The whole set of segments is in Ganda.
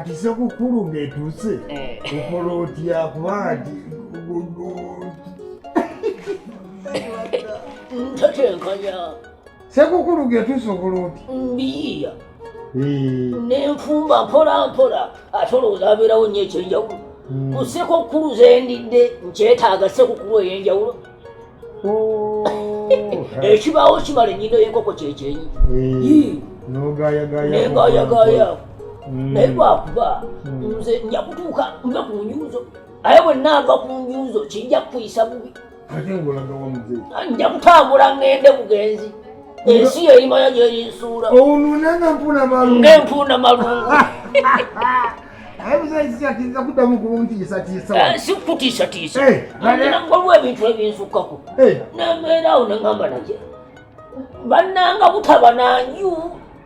kati sekukulu ng'etuuse okola otya kuba nti ntatenkanya sekukulu ng'etuuse okola otya mbiyiya n'enfumba mpola mpola ate olowooza abeerawo nnyo ekyenjawulo ku sekukulu zendidde nkyetaaga sekukulu ey'enjawulo ekibaawo kimala ennyindo y'enkoko kyekyenyi nengayagaya naye lwakuba nze nja kutuuka mbe ku nyuzo aye bwe naava ku nyuzo kijja kukuyisa bubi nja kutambula ngende bugenzi ensi yerimanya gyerinsuula ng'empuuna malungu sikutiisatiisa waliwo ebintu ebinsukkako nembeeraawo neŋŋamba naye bannanga butaba nanju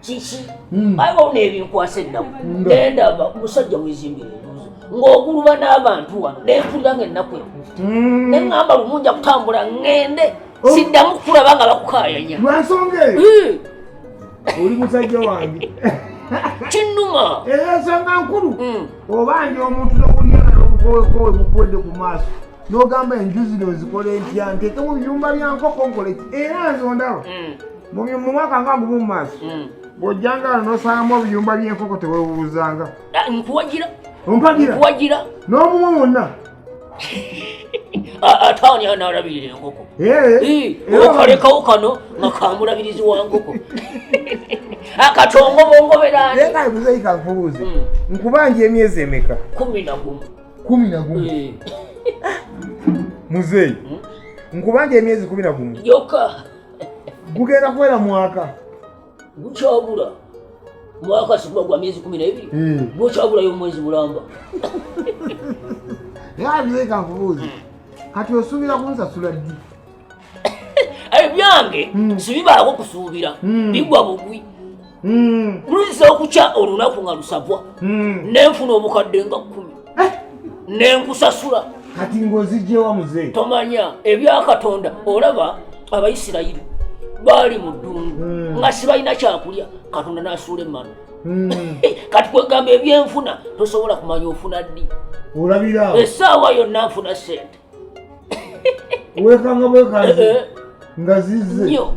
kiki ayibawo n'ebinkwasa ennaku nendaba musajja wezimbira enjuzo ng'oguluba n'abantu wano nenfulira ng'ennaku ekuuta neŋŋamba lumu nja kutambula ŋŋende siddamu kukulaba nga bakukaayanya lwansonga eyo oli musajja wange kinnuma ensonga nkulu obanja omuntu n'owulira mukwedde ku maaso n'ogamba enju zino zikole ntya nteeke mu biyumba bya nkoko nkole ki era nze ondaba mu mwaka nga gumu mu maaso bw'ojjanga n'osangamu obuyumba by'enkoko teweebuuzanga nkuwagira ompagira n'omumwe mwonna ataani anaalabirira enkoko okalekawo kano nga kamulabirizi wa nkoko akatongo bongoberaani muzeeyi kankubuuze nkubanja emyezi emeka 11 muzeeyi nkubanja emyezi 11 yokka gugenda kuwera mwaka gukyabula mwaka sigwa gwa myezi 12 gukyabulayo omwezi bulamba muzeeyi kankubuuze kati osuubira kunsasula ddi ebyange sibibaako kusuubira bigwa bugwi luyisa okukya olunaku nga lusabwa nenfuna obukadde nga 10 nenkusasula kati ng'ozijjewa muzeeyi tomanya ebya Katonda olaba Abayisirayiri baali mu ddungu nga sibalina kyakulya Katonda n'asuula emmano kati kwegamba ebyenfuna tosobola kumanya ofuna ddi olabira essaawa yonna nfuna ssente weekanga bwekanze nga zizze nnyo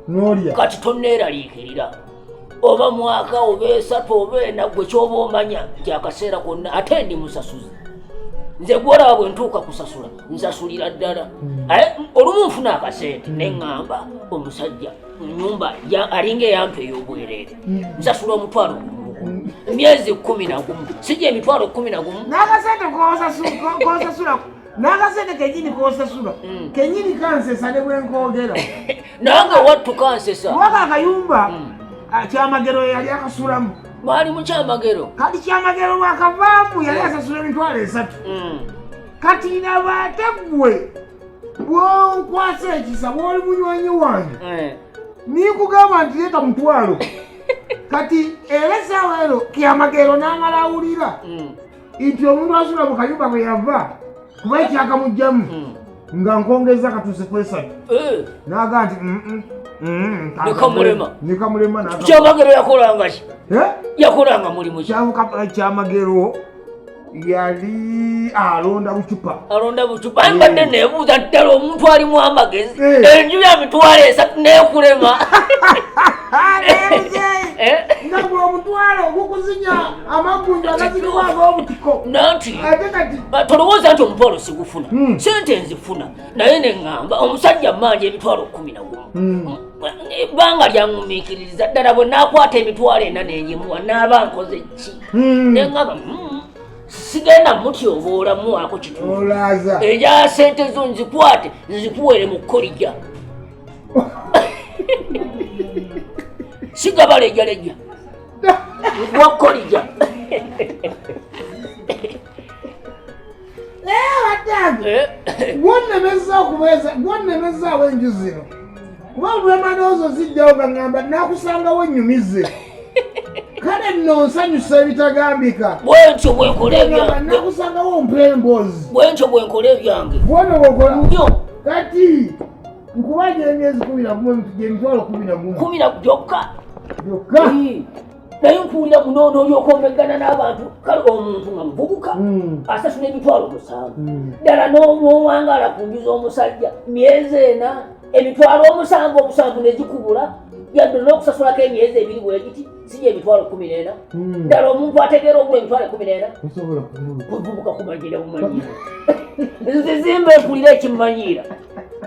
n'olya kati tonneeraliikirira oba mwaka oba esatu oba ena gwe kyoba omanya nti akaseera konna ate ndi musasuzi nze gwolaba bwe ntuuka kusasula nsasulira ddala olumu nfuna akasente neŋŋamba omusajja nyumba alinga eyampa ey'obwereere nsasula omutwalo myezi 11 sijja emitwalo 11 n'akasente kosasula n'akasente kenyini kosasula kenyini kansesa ne bwenkoogera nange wattu kansesa waka akayumba kyamagero yali akasulamu mwali mu kyamagero kati kyamagero lwakavaamu yali asasula emitwalo 3 kati nabaate gwe bwonkwasa ekisa bwoli munywanyi wange nikugamba nti leeta mutwalo kati era essaawa ero kyamagero n'amala awulira nti omuntu asula mu kayumba bwe yava kuba ekyakamugjamu nga nkongeza katuuse kwesatu naga nti nikamulema kyamagero yakolanga ki yakolanga mulimu ki kyamagero yali alonda bucupa aye mbadde neebuuza ddala omuntu alimu amagezi enju ya mitwalo 3 neekulema nga bwe omutwalo gukuzinya amagunju agazirwa ag'obutiko nanti ate kati tolowooza nti omutwalo sigufuna sente nzifuna naye neŋŋamba omusajja mmanja emitwalo 11 ebbanga lyangumiikiririza ddala bwe naakwata emitwalo 4 nenyimuwa naaba nkoze ki neŋŋamba sigenda mutyoboolamwako kitundu eja sente zo nzikwate nzikuwere mu kolija sigabalejjaleja nkuwa kolija gwonemezaawo enju zino kuba lwemanoozo zijjawo gaŋŋamba nakusangawo ennyumize kale nno nsanyusa ebitagambika bwentyo bwenkola ebyange nakusangawo mpembozi bwentyo bwenkola ebyange bwona bwokola nnyo kati nkubagira emyezi 11 gyemitwalo 11 gyokka naye nkuwulira munono olyokomeggana n'abantu kale omuntu nga muvubuka asasula emitwalo 7 ddala n'omwangala ku nju z'omusajja myezi 4 emitwalo 7 negikubula yadde n'okusasulako emyezi 2 bwegiti sijja emitwalo 14 ddala omuntu ategeera ogula emitwalo 14 kuvubuka kumanyiira bumanyira zizimba empulira ekimanyiira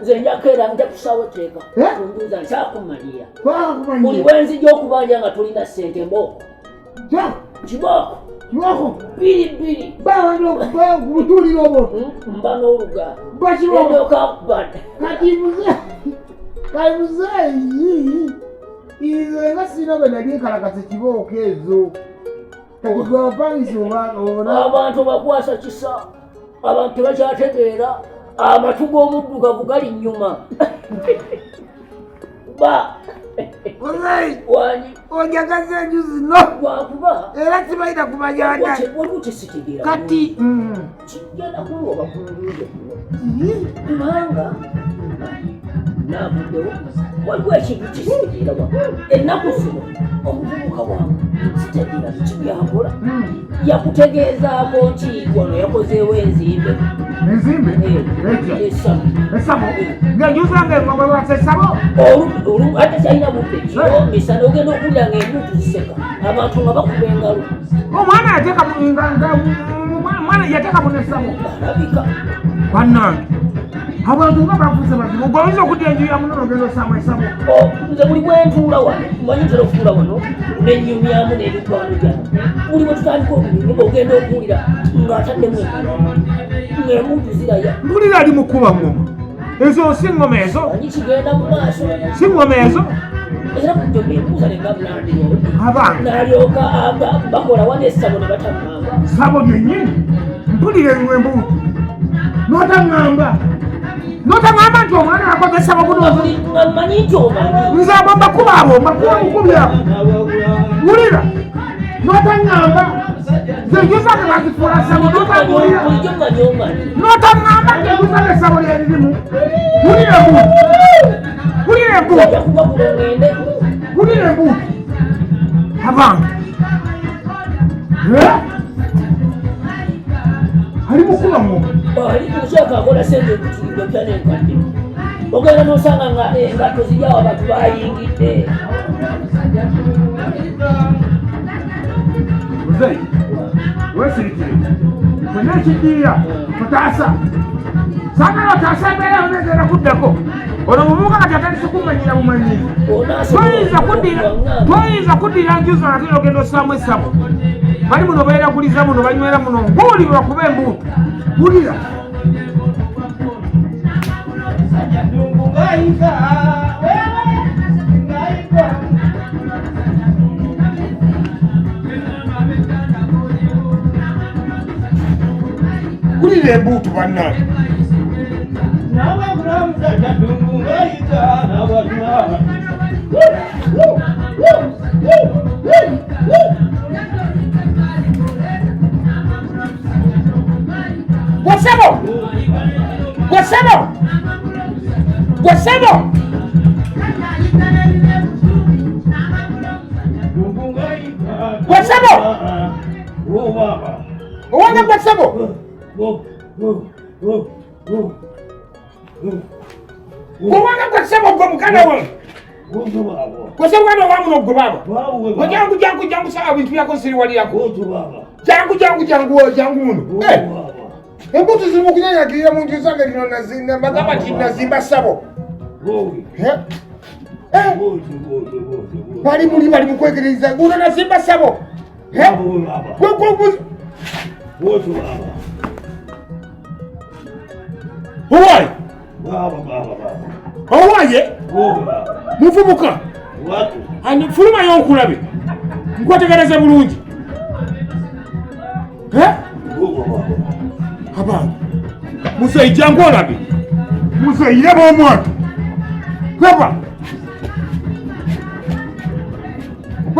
nze njakeera nja kusaawo etteeka kunjuza nsaakumanyiira buli bwenzijja okubanja nga tulina ssente mbooko kibooko 2 butulira obwo mba n'oluga endokakubadde kati muzeeyi ize nga sina bwe nali enkalakasa kibooko ezo kati gwe Omupangisa oba abantu bakwasa kisa abantu tebakyategeera amatu g'omuddugavu gali nnyuma ba wanyi ojagaza enju zino wakuba era sibalina kumanyanda waliwo kyesitegeera kati kigenda kulwoba kunjuze kubanga naavuddewo waliwo ekintu kisitegeera wa ennaku zino omuvubuka wange sitegeera kibyakola yakutegeezaako nki wano yakozeewo enzimbe Essabo ng'enju zange bwewasa Essabo ate kyalina budde kiro misana ogenda okuwulira ng'enjuutu ziseka abantu nga bakuba engalo omwana yateeka mu n'Essabo alabika bannange abantu nga bafuuse bazibu gwe oyinza okudya enju ya munono ogenda osaamu Essabo nze buli bwentuula wano manyi ntera okutuula wano nenyumyamu n'emikwano gyange buli bwe tutandika okunyumya ogenda okuwulira ng'ataddemu ng'emuntu ziraya mpulira ali mu kuba ngoma ezo si ngoma ezo manyi kigenda mu maaso si ngoma ezo era kujja nembuuza nenga Landlord abange n'alyoka bakola wano Essabo ne bataŋŋamba Essabo lyennyini mpulira embuutu notaŋŋamba nti omwana yakoze Essabo bunozo manyi nti omanyi nze abo mbakuba abo mbakubyabo wulira notaŋŋamba zenju zange bazifuula Essabo notambulira bulijjo manyi omanyi notaŋŋamba nti enju zange Essabo lyeririmu wulira embuutu ojja kuba kulo ŋŋende wulira embuutu abange ali mukuba ngoma ali kukyaka akola sente ekutulidde pya n'enkadde ogenda n'osanga nga engatto ziryawo abantu bayingidde muzeyi weesirikire kwena ekidiira otaasa saagala otaasa embeera onegenda kuddako ono mubuuka kati atandise kumanyira bumanyizi toyinza kuddira nju zange ate ogenda osaamu Essabo bali muno beeraguliza muno banywera muno nguulirwa kuba embuutu wulira wulira embuutu bannange Essabo owange Essabo owange Essabo gwe muganda wange kwese mwana wamuno gwe baba ojangu sawa bintu byako siriwalirako jangu muno embuutu zirimu okunyanyagirira mu nju zange lino bagamba nti nazimba Essabo bali mukwegereza guno nazimba Essabo owaye muvubuka fulumayo nkulabe nkwetegereze bulungi abange muzeyi jangu olabe muzeyi yeba omwana laba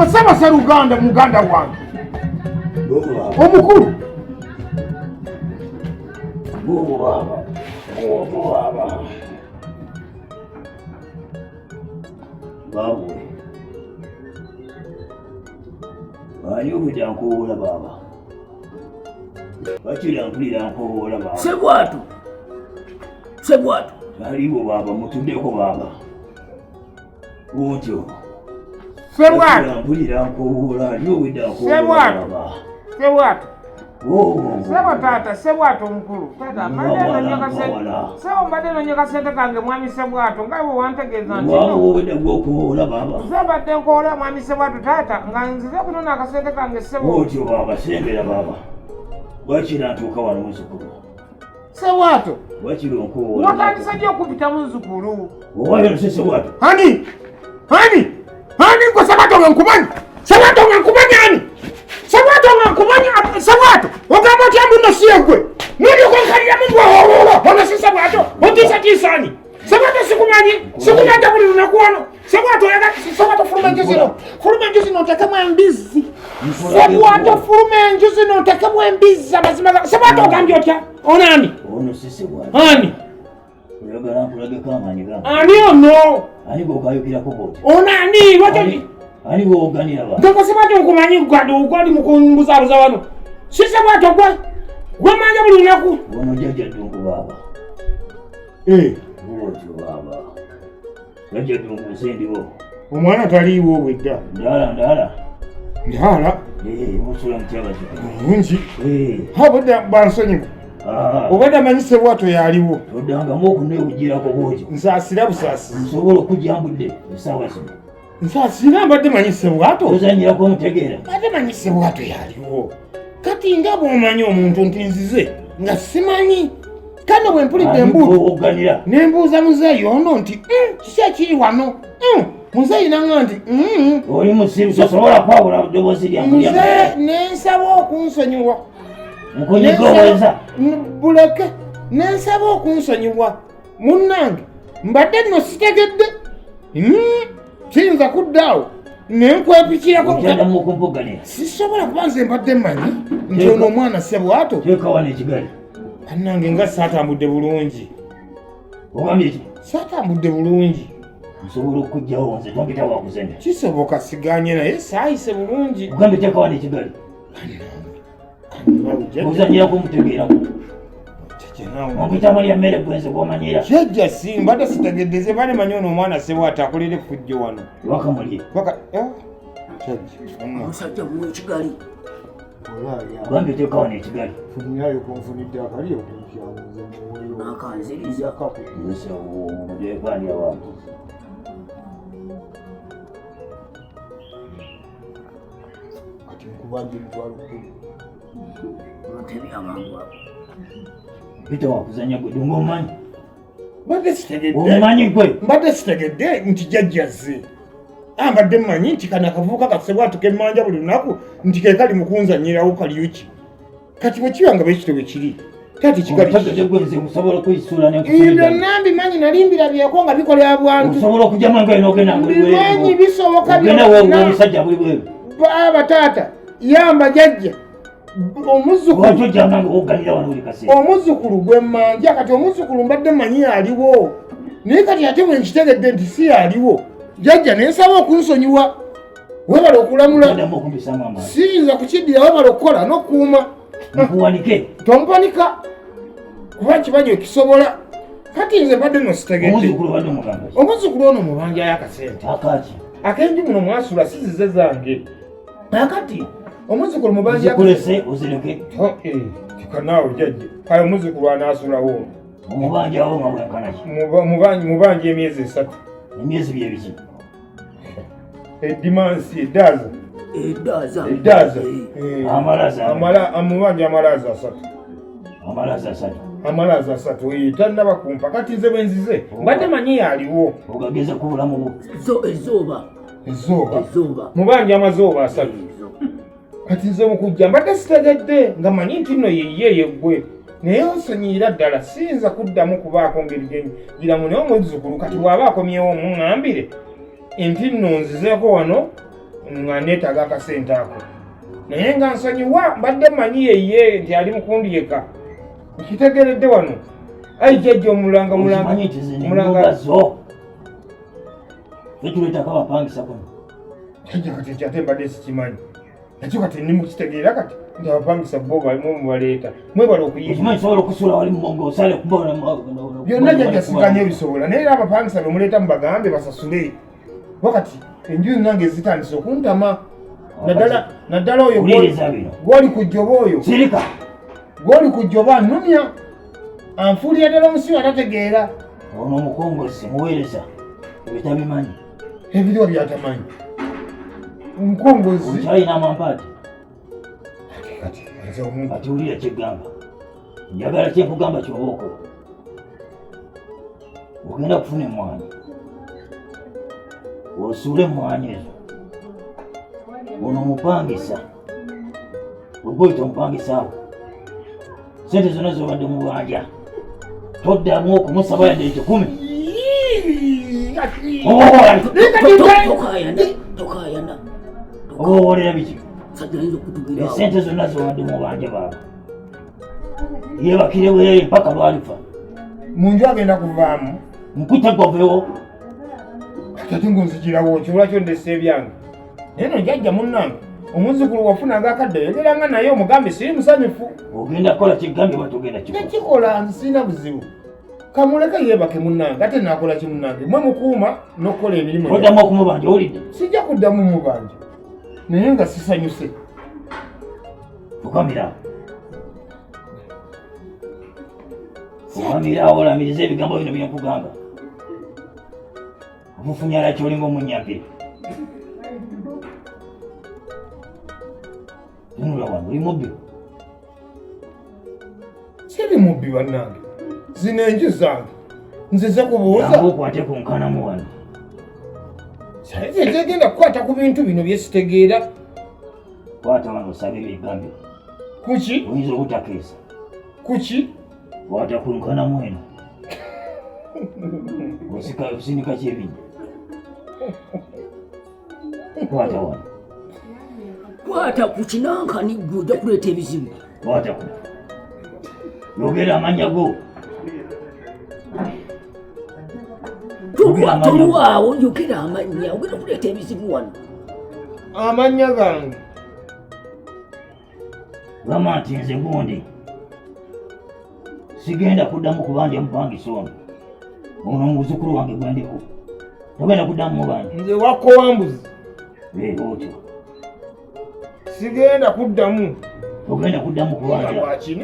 Essabo Sseruganda muganda wange omukulu Ani obudde ankoola baaba. Bakira mpulira ankoola baaba. Sebwatu. Aliwo baaba mutuddeko baaba. Otyo. Sebwatu. Mpulira ankoola ali obudde ankoola baaba. Sebwatu. Sebo tata, Sebwatu omukulu. Tata, mbadde nonyoka sente kange mwami Sebwatu nga bwe wantegeeza nti nzebadde nkoola mwami Sebwatu tata nga nzize kunona akasente kange Sebwatu. Otyo baaba sembera baaba. Wakira ntuuka wano muzukulu. Sebwatu. Wakira onkoola. Watandise ddi okupita muzukulu? Owayo nse Sebwatu. Hani gwe Sebwatu nga nkumanyi. Sebwatu nga nkumanyi ani? Sebwatu nga nkumanyi. Sebwatu ogamba otya mbuno si egwe. Nolyoka onkaliramu mbwe ono si Sebwatu. Otiisatiisaani. Sebwatu sikumanyi. Sikumanja buli lunaku wano. Sebwatu oyagala Sebwatu fuluma enju zino otekemu embizzi. Sebwatu fuluma enju zino otekemu embizzi amazima ga Sebwatu ogambye otya? Onaani? Ono si Sebwatu. Ani? Oyagala nkulageko amaanyi gange. Ani ono? Ani gw'okayukirako bw'oti? Onaani? Lwaki? Ani gw'oganira ba? Nko Sebwatu nkumanyi gwali mu kumbuzaabuza wano. Si Sebwatu gwe manja buli lunaku. Ono jjajja ddungu baaba. Otyo baaba. Jjajja ddungu nsendiwo. Omwana taliiwo obwedda. Ndaala. Musula mutyabazi. Bulungi. Obwedda bansonyiwa. Obwedda manyi Sebwatu yaliwo. Toddangamu okuneewugirako bw'otyo. Nsaasira busaasi. Nsobola okujjambudde essaawa zino. Nsaasira mbadde manyi Sebwatu. Ozanyirako omutegeera. Mbadde manyi Sebwatu yaliwo. Kati nga bw'omanyi omuntu nti nzize nga simanyi. Kano bwe mpulidde nembuuza muzeeyi ono nti kiki ekiri wano. Muzeeyi nanga nti oli musiru tosobola kwawula ddoboozi lyange. Muzeeyi nensaba okunsonyiwa. Nkunyigooweza. Buleke nensaba okunsonyiwa. Munnange mbadde nno sitegedde. Siyinza kuddaawo nenkwepikirako. Okyaddamu okumpuganira. Sisobola kuba nze mbadde mmanyi nti ono omwana Sebwatu. Teeka wano ekigali. Annange nga saatambudde bulungi. Ogambye ki? Saatambudde bulungi. Nsobola okuggyawo nze tompita wakuzenya. Kisoboka siganye naye saayise bulungi. Ogambye teeka wano ekigali. Ozanyirako omutegeerako. Ompitamu lya mmere gwenze gw'omanyira. Jjajja si mbadde sitegeddeze bale manyi ono omwana Sebwatu akolera effujjo wano. Wakamulye. Omusajja muwa ekigali. Ogambye teeka wano ekigali. Funirayo kunfunidde akali okunkyamuze muweyo. Akanziriza. Mudekwanira wange. Kati nkubanja emitwalo 10. Otebi amangu ago. Pita wakuzanya gwe dunga omanyi. Mbadde sitegedde. Omanyi gwe. Mbadde sitegedde nti jjajja zze. Mbadde mmanyi nti kano akavubuka ka Sebwatu kemmanja buli lunaku nti ke kali mu kunzanyirawo kaliyuki. Kati bwe kiba nga bwekityo bwe kiri. Kati kigali ibyo nambi manyi nalimbilabyeko nga bikolera bwantu. Osobola okujjamu nga enogenda manyi bisoboka baba taata yamba jjajja omuzukulu gwe mmanja kati omuzukulu mbadde manyi aliwo naye kati ate bwe nkitegedde nti si aliwo jjajja nensaba okunsonyiwa webala okulamula siyinza kukiddira webala okukola n'okukuuma tompanika kuba kibanyi okisobola kati nze mbadde no sitegedde omuzukulu ono mubanjayo akasente akenju muno mwasula sizize zange akati omuzukulu mubanjakulese ozireke kikanaawo jjajja kale omuzukulu anaasulawo omubanjawo nga bwenkanaki mubanja emyezi 3 emyezi byebiki edimansi edaza amubanja amalaza 3 tannaba kumpa kati nze bwenzize mbadde manyi aliwo ogageza ku bulamu bwo ezooba mubanja amazooba 3 kati nze mukujja mbadde sitegedde nga manyi nti nno yeye gwe naye onsonyiira ddala siyinza kuddamu kubaako ngeri giramu naye omuzukulu kati bw'aba akomyewo omuŋŋambire nti nno nzizeeko wano nga neetaaga akasente ako naye nga nsonyiwa mbadde manyi yeye nti ali mukundiyeka nkitegeredde wano ayi jjajja omulanga zo fetuleta kabapangisa kuno jjajja kati ate mbadde sikimanyi nakyo kati nimukitegeera kati nti abapangisa bo baleeta mwebala okuyiisobola okusula wali mumongo osale kubona byonna jajjasiganya ebisobola naye era abapangisa bemuleeta mubagambe basasule wakati enjuyi nange zitandise okuntama naddala oyo gwoli kujjoba oyo gwoli kujjoba annumya anfuulira ddala omusibe atategeera ono omukongozi muweereza ebitabimanyi ebiriwa byatamanyi omukongozi okyalina amampaati ati wulira kyegamba njagala kyenkugamba kyoba okola ogenda kufuna emwanyi osuule emwanyi ezo ono omupangisa oba oyita omupangisa awo sente zonna zobadde mubanja toddamu okumusaba yadde ekyo 10 oba owolera biki esente zonna zobadde mubanja baaba yebakire bwerere mpaka lwalifa munju agenda kuvaamu nkutegovewo ate ngunzikirawo kyolwakyo ndesa ebyange naye no jjajja munnange omuzukulu wafunanga akadde yogeranga naye omugambe siri musanyufu ogenda kukola kigambye batogenda nekikola nze sirina buzibu kamuleke yeebake munnange ate nakola kimunnange mwe mukuuma n'okukola emirimu oddamu okumubanja owulidde sijja kuddamu mubanja naye nga sisanyuse fukamira fukamirawo olamiriza ebigambo bino byenkugamba omufunyala kyolinga omunyampire tunula wano oli mubbi siri mubbi bannange zino enju zange nzize kubuuza okwate ku nkanamu wano saizi ezegenda kukwata ku bintu bino byesitegeera kwata wano osabe ebigambyo kuki oyinza obutakeesa kuki kwata ku nkanamu eno osindika kyebinyi kwata wano kwata ku kinankani gwe ojja kuleeta ebizibu kwata ku yogera amannya go tolwawo yogera amannya ogenda kuleeta ebizibu wano amannya gange gamba nti nze gundi sigenda kuddamu kubanja mupangisa ono ono omuzukulu wange gwendiko togenda kuddamu mubanja nze wakowambuzi otyo sigenda kuddamu ogenda kuddamu kubanja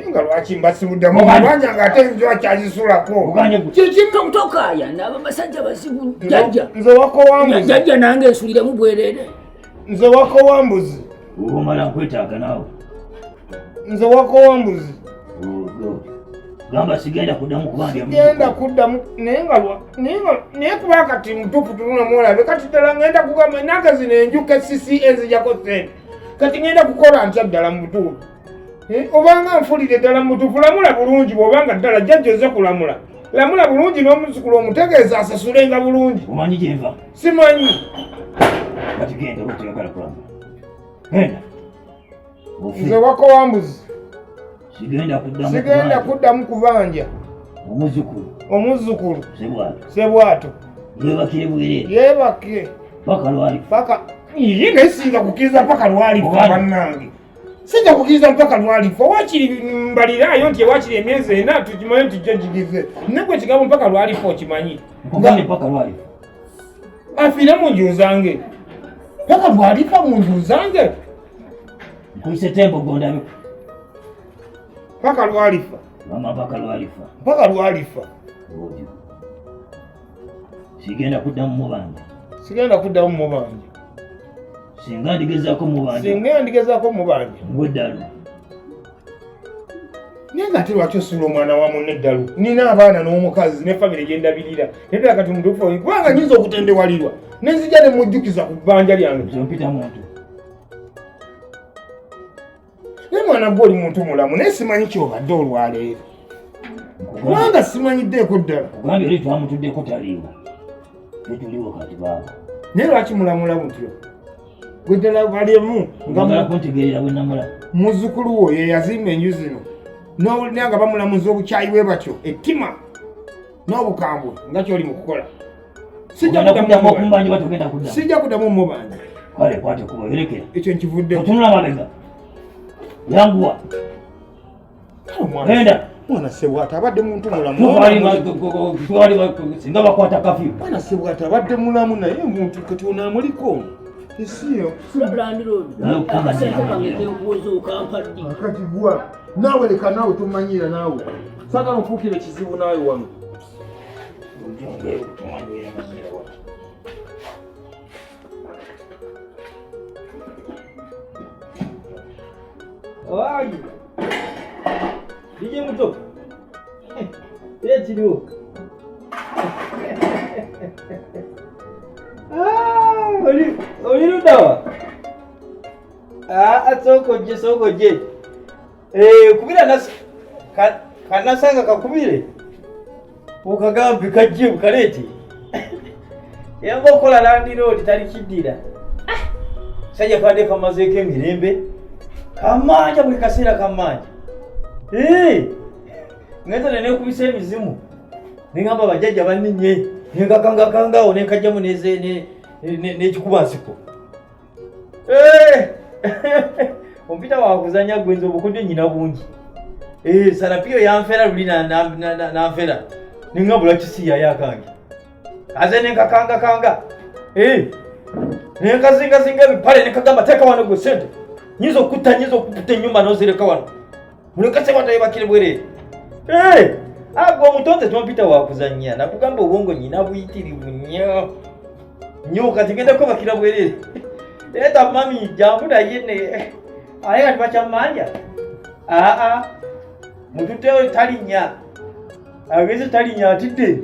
nga lwaki mbasibuddamu kubanja ng'ate njo akyalisulako tokaya nabo basajja basibu jjajja nze wakowambuzi jjajja nange ensuliremu bwerere nze wakowambuzi omala nkwetaaga naawe nze wakowambuzi gamba sigenda kuddamu kubanja sigenda kuddamu naye kuba kati mutuufu tununamu olabe kati ddala ngenda kugamba nange zino enjuka sisi enzijako sente kati ngenda kukola ntya ddala mu butuufu obanga nfulire ddala mu butuufu lamula bulungi bw'obanga ddala jjajja ozze kulamula lamula bulungi n'omuzukulu omutegeeza asasulenga bulungi omanyi gyenva simanyi kati genda oba toyagala kulamula genda nze wakowambuzi sigenda kuddamu kubanja omuzzukulu sebwato yebakire bwerere yeebake paka iye naye singa kukiriza mpaka lwalifa bannange singa kukiriza mpaka lwalifa wakiri mbaliraayo nti ewakiri emyezi 4 tukimanyi nti jjo gigize negwe kigambo mpaka lwalifa okimanyi afiire mu nju zange mpaka lwalifa mu nju zange nkuyise tembo gondabe mpaka lwalifa mpaka lwalifa sigenda kuddamu mubanja singa ndigezaako mubanja ngweddalu naye nga ate lwaki osuula omwana wa munne eddalu nina abaana n'omukazi ne famire gyendabirira naddala kati mutuufu kubanga nyinza okutendewalirwa nenzija ne mujjukiza ku bbanja lyange mpita muntu naye mwana gwe oli muntu mulamu naye simanyi kyobadde olwaleero kubanga simanyiddeeko ddala kugambye oli twamutuddeko taliiwo tetuliwo kati baaba naye lwaki mulamula mutyo gwe ddala balemu kuntegeerera bwe namula muzzukulu wo ye yazimba enju zino n'owulira nga bamulamuza obukyayi bwe batyo ettima n'obukambwe nga kyoli mu kukola sijja kuddamu mubanja Kwale kwate kubayerekera. Ekyo nkivudde. Otunula mabega. Yanguwa. Genda. Mwana sebwata abadde muntu mulamu. Twali singa bakwata kafyu. Mwana sebwata abadde mulamu naye muntu kati onaamuliko. Esiyo. Landlord. Akasente kange kekuuza okampaddi. Akati gwa. Naawe leka naawe tomanyira naawe. Saagala ofuukire kizibu naawe wano. Awagi. DJ muto. Kiriwo. Oli ludawa. Sokoje. Kubira kanasanga kakubire. Ukagambi kajje bukaleti. Yamba okola Landlord tali kiddira. Sajja kande kamazeeko emirembe. Kamanja buli kaseera kamanja. Ngenda nekubisa emizimu. Ningamba bajjajja banninye. Nengakangakangaawo nenkajjamu n'ekikuba nsiko. Ompita wakuzanya gwenza obukudde nnyina bungi. Sarapiyo yanfera luli nanfera. Ningambula kisiya yakange. Aze nenkakangakanga. Nenkazingazinga ebipale nekagamba teeka wano gwe sente. Nyiza okutta ennyumba n'ozireka wano. Mulekase batayibakire bwerere. Agwo omutonze tompita wakuzanya. Nakugamba obwongo nyina buyitirivu nnyo. Nnyo kati ngenda kubakira bwerere. Leeta mami jangu naye aye kati bakyamanja. Mututeo talinnya. Ageze talinnya atidde.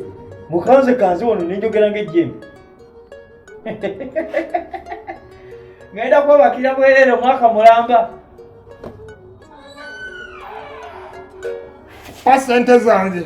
Mukanze kanze wano nenjogera ng'ejjembe. Ngenda kubakira bwerere omwaka mulamba. Sente zange.